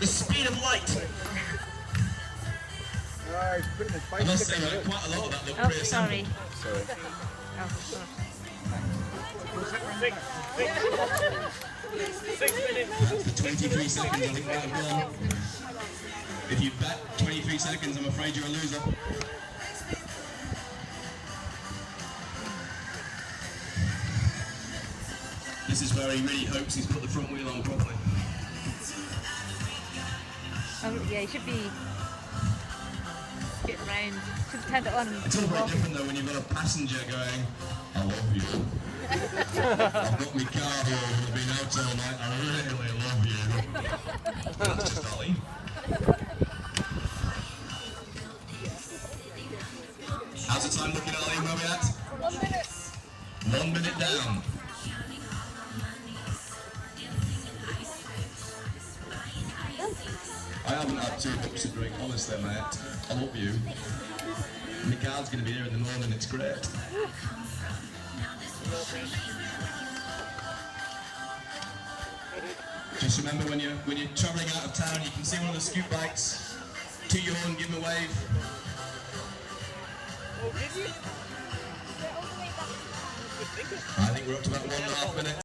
the speed of light. I must say, like, quite a lot of that looked pre-assembled. Sorry. Oh, 6 minutes. 23 seconds, I think that have gone. If you bet 23 seconds, I'm afraid you're a loser. This is where he really hopes he's put the front wheel on properly. oh yeah, you should be getting round. Should have turned it on. It's all very different though when you've got a passenger going, I love you. I've got my car here, we've been out all night, I really love you. That's just Ollie. How's the time looking, Ollie? Where are we at? 1 minute. 1 minute down. I haven't had 2 cups to drink, honestly, mate. I love you. My car's going to be here in the morning, it's great. Just remember when you're travelling out of town, you can see one of the scoot bikes, to your horn, give them a wave. Oh, did you? I think we're up to about 1.5 minutes.